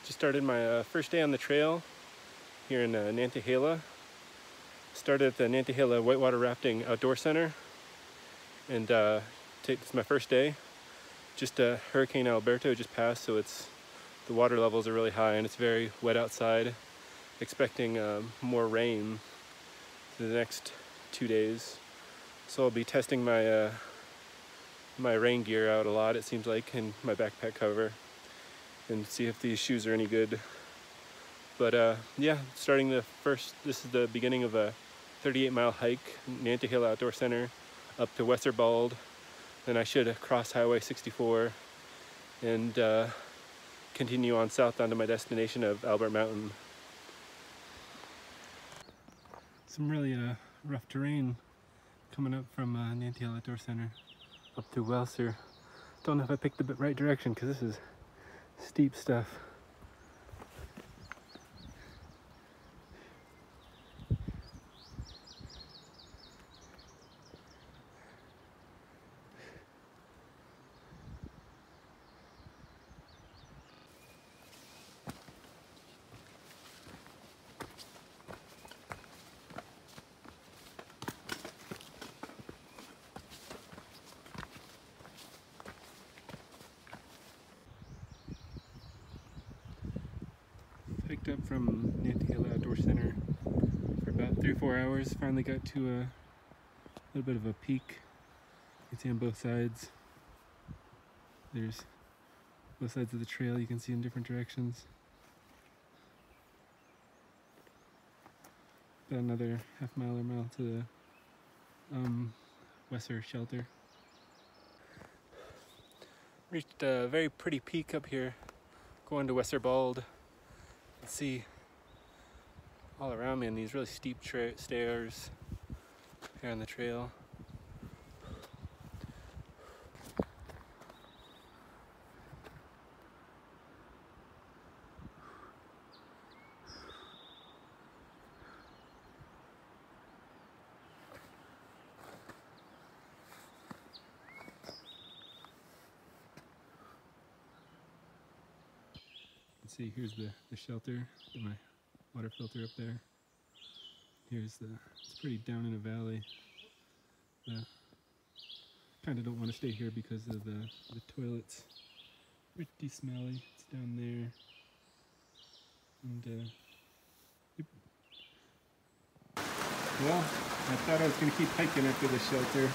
Just started my first day on the trail here in Nantahala. Started at the Nantahala Whitewater Rafting Outdoor Center, and it's my first day. Just Hurricane Alberto just passed, so the water levels are really high and it's very wet outside. Expecting more rain for the next 2 days, so I'll be testing my my rain gear out a lot, it seems like, and my backpack cover, and see if these shoes are any good. But yeah, this is the beginning of a 38-mile hike, Nantahala Outdoor Center, up to Westerwald. Then I should cross Highway 64 and continue on south onto my destination of Albert Mountain. Some really rough terrain coming up from Nantahala Outdoor Center up to Welser. Don't know if I picked the right direction because this is steep stuff. Picked up from Nantahala Outdoor Center for about 3 or 4 hours. Finally got to a little bit of a peak. You can see on both sides. There's both sides of the trail you can see in different directions. About another half mile or mile to the Weser shelter. Reached a very pretty peak up here, going to Westerwald. See all around me in these really steep stairs here on the trail. See, here's the shelter, my water filter up there. It's pretty down in a valley. Kind of don't want to stay here because of the toilets. Pretty smelly. It's down there. And yep. Well, I thought I was going to keep hiking after the shelter,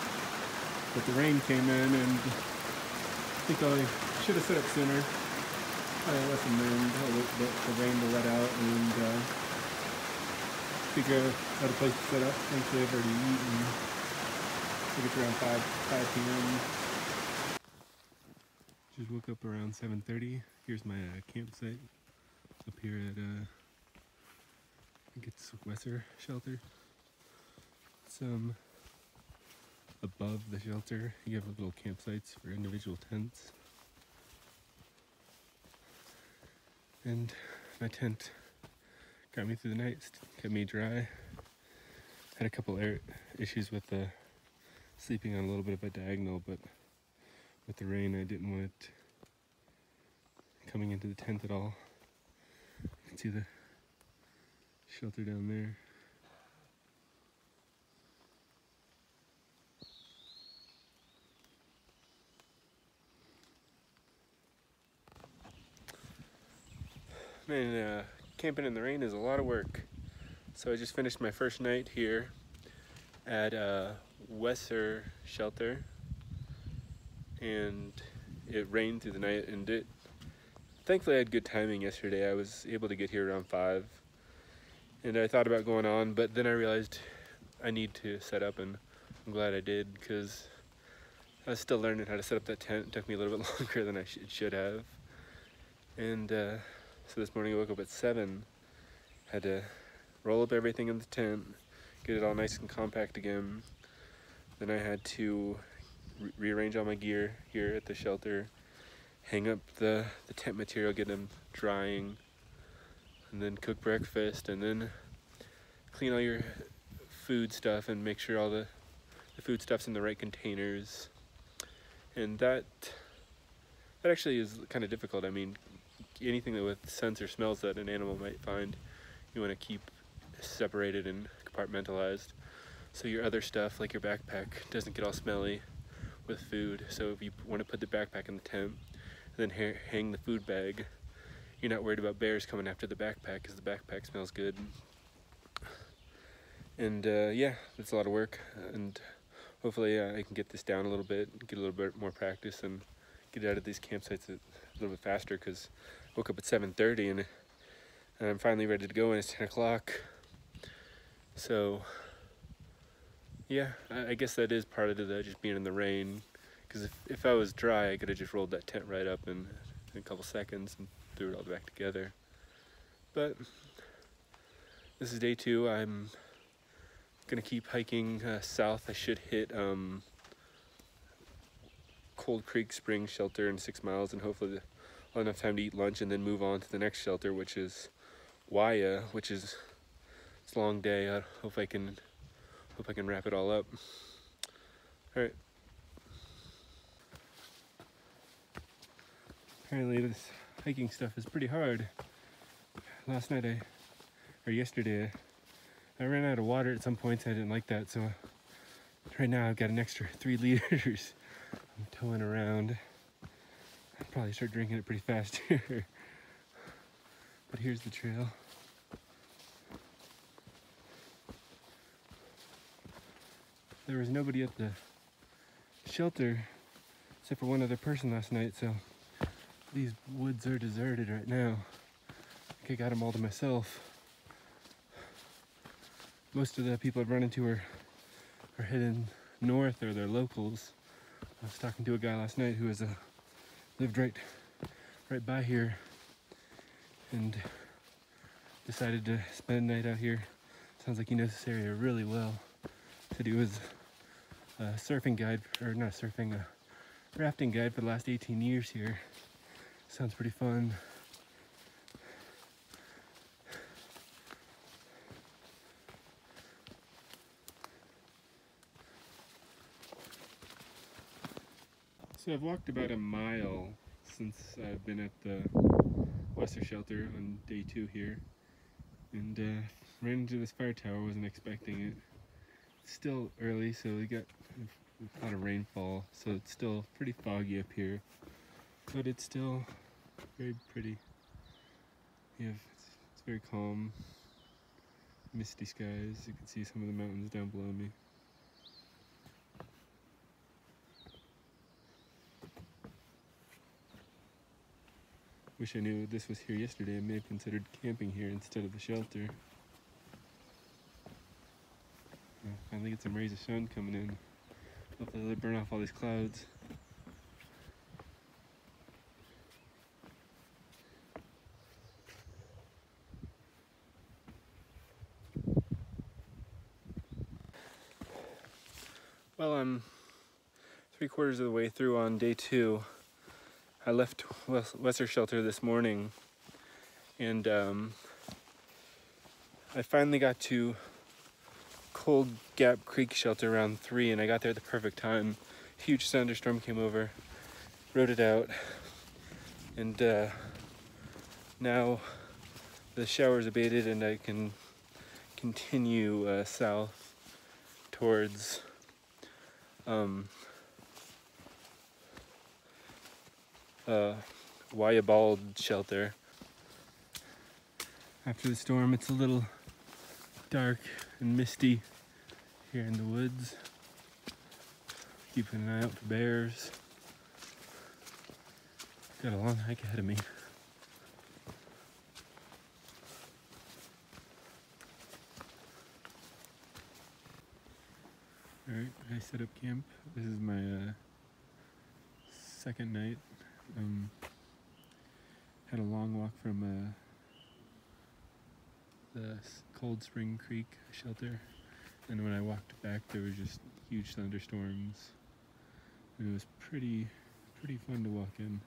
but the rain came in, and I think I should have set up sooner. I lesson learned, the rain to let out, and figure out a place to set up. Thankfully I've already eaten. I think it's around 5 p.m. Just woke up around 7:30. Here's my campsite up here at I think it's Weser shelter. It's above the shelter. You have little campsites for individual tents. And my tent got me through the night, kept me dry. Had a couple issues with sleeping on a little bit of a diagonal, but with the rain I didn't want it coming into the tent at all. You can see the shelter down there. Man, camping in the rain is a lot of work. So I just finished my first night here at Weser shelter, and it rained through the night, and thankfully I had good timing yesterday. I was able to get here around 5, and I thought about going on, but then I realized I need to set up, and I'm glad I did, because I was still learning how to set up that tent. It took me a little bit longer than it should have. And so this morning I woke up at 7, had to roll up everything in the tent, get it all nice and compact again. Then I had to rearrange all my gear here at the shelter, hang up the tent material, get them drying, and then cook breakfast, and then clean all your food stuff and make sure all the food stuff's in the right containers. And that actually is kind of difficult. I mean, anything that with scents or smells that an animal might find, you want to keep separated and compartmentalized, so your other stuff like your backpack doesn't get all smelly with food. So if you want to put the backpack in the tent and then hang the food bag, you're not worried about bears coming after the backpack because the backpack smells good. And yeah, it's a lot of work, and hopefully I can get this down a little bit, get a little bit more practice, and get out of these campsites a little bit faster, because I woke up at 7:30 and I'm finally ready to go and it's 10 o'clock. So yeah, I guess that is part of it, just being in the rain, because if I was dry, I could have just rolled that tent right up in a couple seconds and threw it all back together. But this is day 2. I'm gonna keep hiking south. I should hit Cold Creek Spring Shelter in 6 miles, and hopefully I'll have enough time to eat lunch and then move on to the next shelter, which is Waya, which is, it's a long day. I hope I can wrap it all up. All right. Apparently this hiking stuff is pretty hard. Yesterday, I ran out of water at some points. I didn't like that, so right now I've got an extra 3 liters I'm towing around. I'll probably start drinking it pretty fast here. But here's the trail. There was nobody at the shelter except for one other person last night, so these woods are deserted right now. I think I got them all to myself. Most of the people I've run into are heading north, or they're locals. I was talking to a guy last night who lived right by here and decided to spend the night out here. Sounds like he knows this area really well. Said he was a surfing guide, or not surfing, a rafting guide for the last 18 years here. Sounds pretty fun. So I've walked about a mile since I've been at the Western Shelter on day 2 here, and ran into this fire tower. Wasn't expecting it. It's still early, so we got a lot of rainfall, so it's still pretty foggy up here, but it's still very pretty. Yeah, it's very calm, misty skies. You can see some of the mountains down below me. Wish I knew this was here yesterday. I may have considered camping here instead of the shelter. Finally get some rays of sun coming in. Hopefully they'll burn off all these clouds. Well, I'm 3/4 of the way through on day 2. I left Western Shelter this morning, and I finally got to Cold Gap Creek Shelter around 3, and I got there at the perfect time. Huge thunderstorm came over, rode it out, and now the shower's abated and I can continue south towards Wyabald Shelter. After the storm, it's a little dark and misty here in the woods. Keeping an eye out for bears. Got a long hike ahead of me. Alright, I set up camp. This is my second night. Had a long walk from the Cold Spring Creek Shelter, and when I walked back there was just huge thunderstorms, and it was pretty fun to walk in,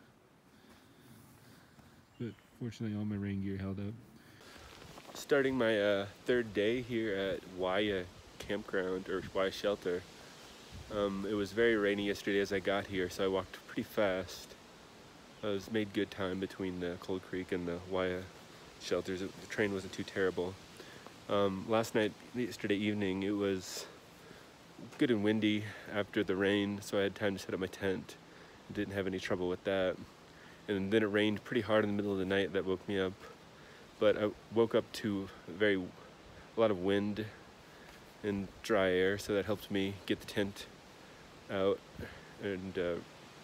but fortunately all my rain gear held up. Starting my 3rd day here at Waya Campground, or Waya Shelter. It was very rainy yesterday as I got here, so I walked pretty fast. I was made good time between the Cold Creek and the Wai'a shelters. The train wasn't too terrible. Yesterday evening, it was good and windy after the rain, so I had time to set up my tent. Didn't have any trouble with that. And then it rained pretty hard in the middle of the night. That woke me up. But I woke up to a lot of wind and dry air, so that helped me get the tent out and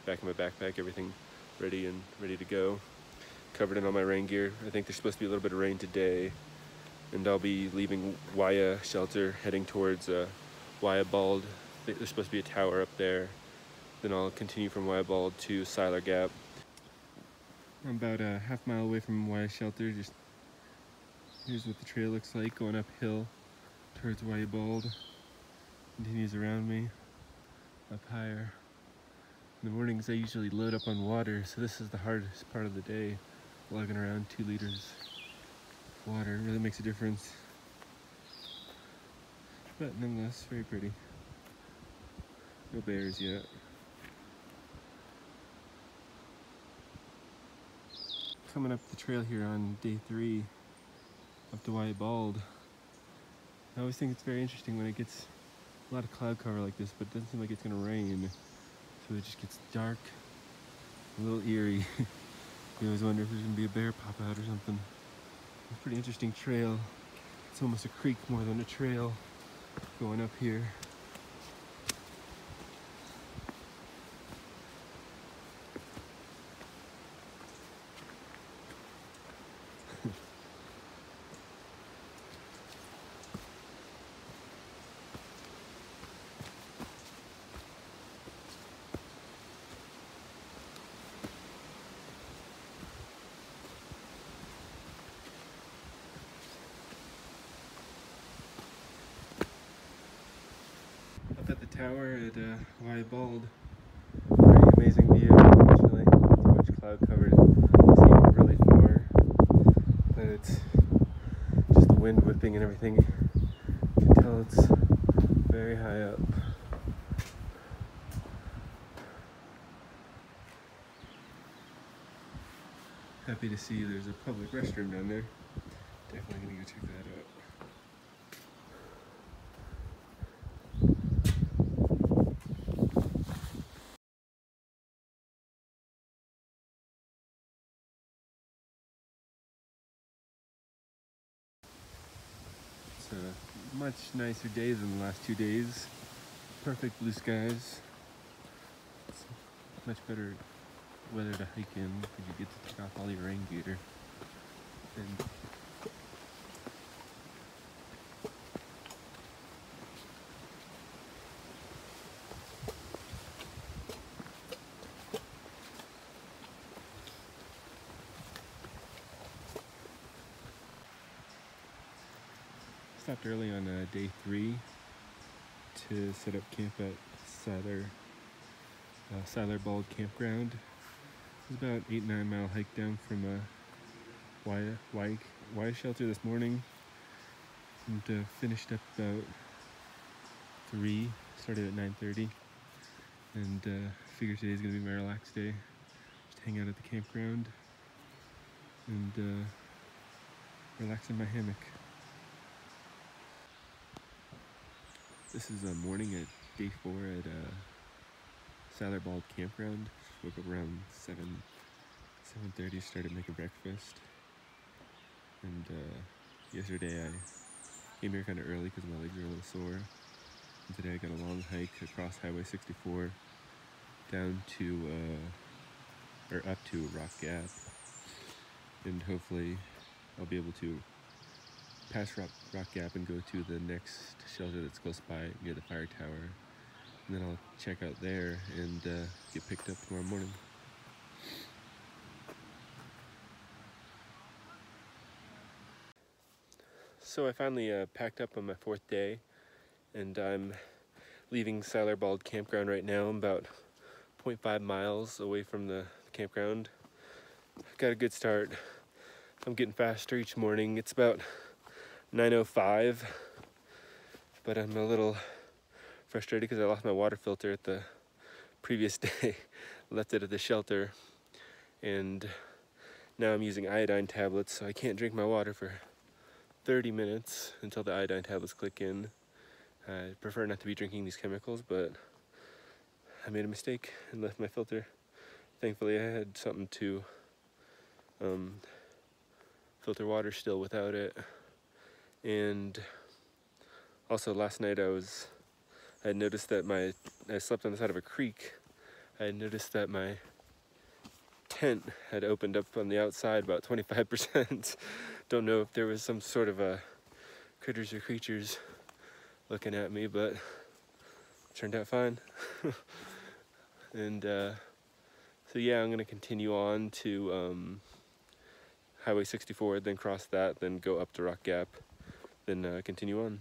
back in my backpack, everything ready to go. Covered in all my rain gear. I think there's supposed to be a little bit of rain today, and I'll be leaving Wai'a shelter, heading towards Wai'a Bald. There's supposed to be a tower up there. Then I'll continue from Wai'a Bald to Siler Gap. I'm about a half-mile away from Wai'a shelter. Just here's what the trail looks like, going uphill towards Wai'a Bald. Continues around me, up higher. In the mornings I usually load up on water, so this is the hardest part of the day. Lugging around 2 liters of water really makes a difference. But nonetheless, very pretty. No bears yet. Coming up the trail here on day 3 up to Wai'a Bald. I always think it's very interesting when it gets a lot of cloud cover like this, but it doesn't seem like it's gonna rain. So it just gets dark, a little eerie. You always wonder if there's gonna be a bear pop out or something. It's a pretty interesting trail. It's almost a creek more than a trail going up here. Up at the tower at Wai'a Bald. Pretty amazing view, actually. Too much cloud covered. See it really far. But it's just the wind whipping and everything. You can tell it's very high up. Happy to see there's a public restroom down there. Definitely gonna go check that out. It's a much nicer day than the last 2 days. Perfect blue skies. It's much better weather to hike in because you get to take off all your rain gear. And stopped early on day 3 to set up camp at Siler Bald Campground. It was about 8-9 mile hike down from Wai'a shelter this morning, and finished up about 3. Started at 9:30, and figured today's gonna be my relaxed day. Just hang out at the campground and relax in my hammock. This is a morning at day 4 at Siler Bald Campground. Woke up around 7:30, started making breakfast. And yesterday I came here kind of early because my legs are a little sore. And today I got a long hike across Highway 64 down to, up to Rock Gap. And hopefully I'll be able to pass Rock Gap and go to the next shelter that's close by near the fire tower. And then I'll check out there and get picked up tomorrow morning. So I finally packed up on my 4th day, and I'm leaving Siler Bald Campground right now. I'm about 0.5 miles away from the campground. Got a good start. I'm getting faster each morning. It's about 9:05, but I'm a little frustrated because I lost my water filter at the previous day. Left it at the shelter, and now I'm using iodine tablets, so I can't drink my water for 30 minutes until the iodine tablets click in. I prefer not to be drinking these chemicals, but I made a mistake and left my filter. Thankfully, I had something to filter water still without it. And also last night I had noticed that I slept on the side of a creek. I had noticed that my tent had opened up on the outside about 25%. Don't know if there was some sort of critters or creatures looking at me, but it turned out fine. And so yeah, I'm gonna continue on to Highway 64, then cross that, then go up to Rock Gap, then continue on.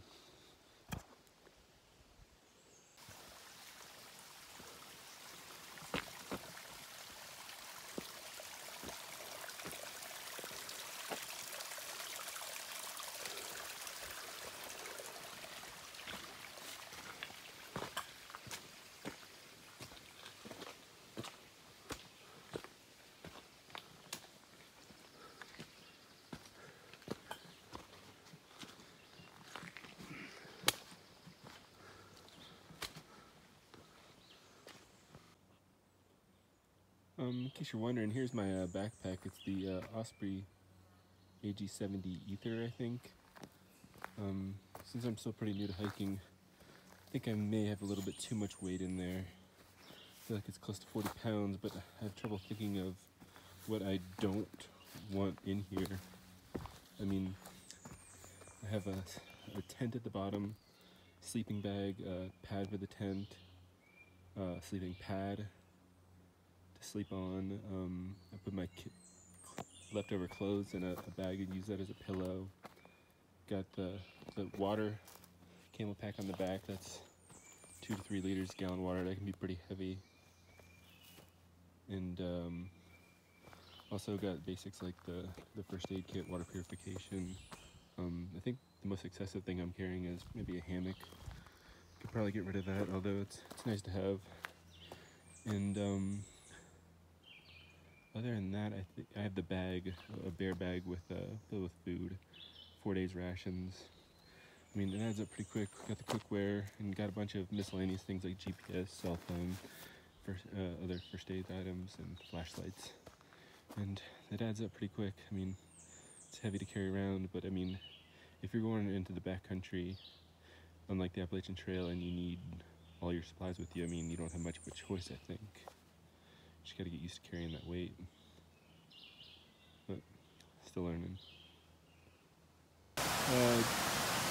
In case you're wondering, here's my backpack. It's the Osprey AG70 Ether, I think. Since I'm still pretty new to hiking, I think I may have a little bit too much weight in there. I feel like it's close to 40 pounds, but I have trouble thinking of what I don't want in here. I mean, I have a tent at the bottom, sleeping bag, pad for the tent, sleeping pad to sleep on. I put my leftover clothes in a bag and use that as a pillow. Got the water camel pack on the back. That's 2 to 3 liters gallon water. That can be pretty heavy. And also got basics like the first aid kit, water purification. I think the most excessive thing I'm carrying is maybe a hammock. Could probably get rid of that, although it's nice to have. And other than that, I think I have the bag, a bear bag filled with food, 4 days rations. I mean, it adds up pretty quick. Got the cookware and got a bunch of miscellaneous things like GPS, cell phone, other first aid items, and flashlights. And it adds up pretty quick. I mean, it's heavy to carry around, but I mean, if you're going into the backcountry, unlike the Appalachian Trail, and you need all your supplies with you, I mean, you don't have much of a choice, I think. Just gotta get used to carrying that weight. But still learning.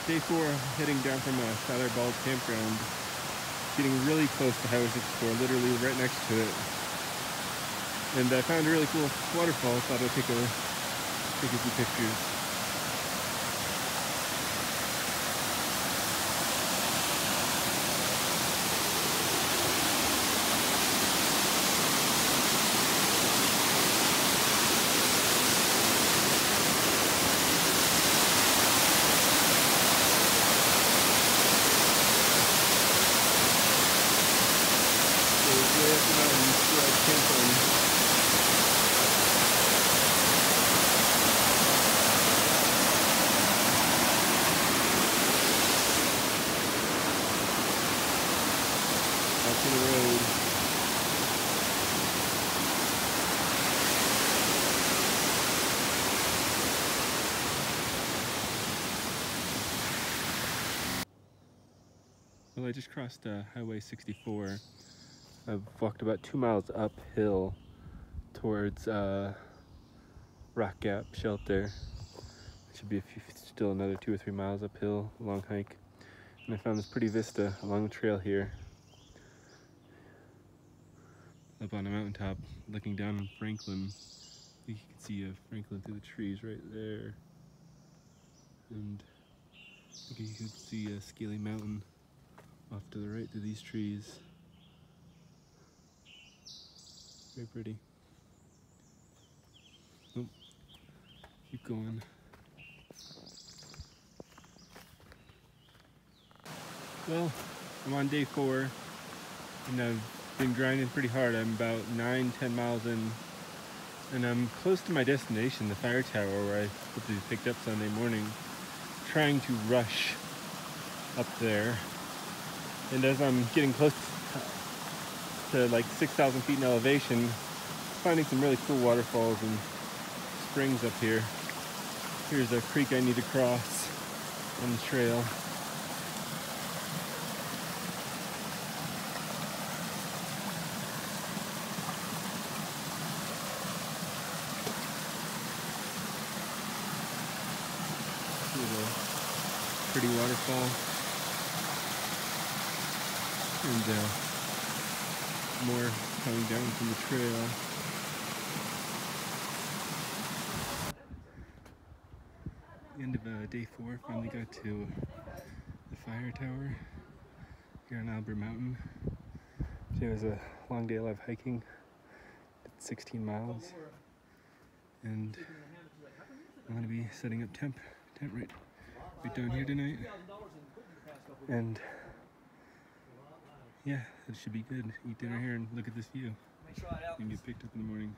Day 4, heading down from Skylar Bald Campground. Getting really close to Highway 64, literally right next to it. And I found a really cool waterfall. Thought I'd take a few pictures. To the road. Well, I just crossed Highway 64. I've walked about 2 miles uphill towards Rock Gap Shelter. It should be still another 2 or 3 miles uphill, long hike. And I found this pretty vista along the trail here. Up on a mountaintop, looking down on Franklin. I think you can see Franklin through the trees right there. And I think you can see a scaly mountain off to the right through these trees. Very pretty. Oh, keep going. Well, I'm on day 4, and I've been grinding pretty hard. I'm about 9-10 miles in And I'm close to my destination, the fire tower, where I hope to be picked up Sunday morning. Trying to rush up there. And as I'm getting close to like 6,000 feet in elevation, finding some really cool waterfalls and springs up here. Here's a creek I need to cross on the trail. Here's a pretty waterfall. And more coming down from the trail. The end of day 4, finally got to the fire tower here on Albert Mountain. Today was a long day of hiking, 16 miles, and I'm gonna be setting up tent right down here tonight. And yeah, it should be good. Eat dinner here and look at this view. And get picked up in the morning.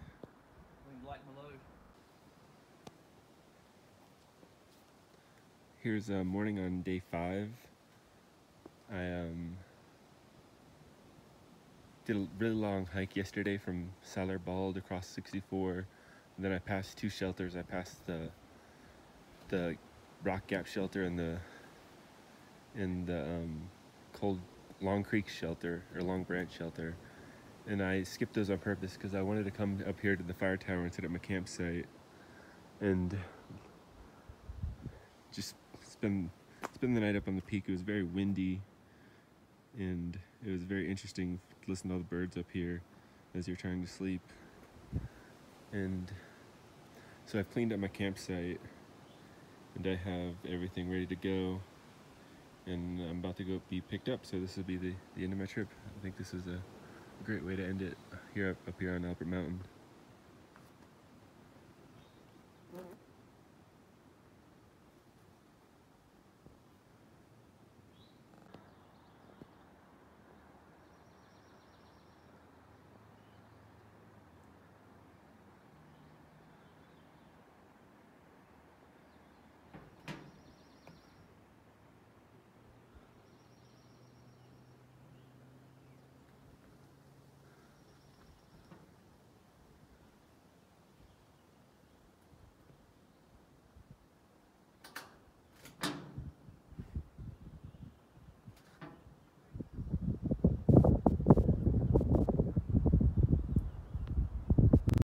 Here's a morning on day 5. I did a really long hike yesterday from Salar Bald across 64. And then I passed 2 shelters. I passed the Rock Gap shelter and the Cold Long Creek shelter, or Long Branch shelter. And I skipped those on purpose because I wanted to come up here to the fire tower and set up my campsite and just spend the night up on the peak. It was very windy, and it was very interesting to listen to all the birds up here as you're trying to sleep. And so I've cleaned up my campsite, and I have everything ready to go, and I'm about to go be picked up. So this will be the end of my trip. I think this is a great way to end it up here on Albert Mountain.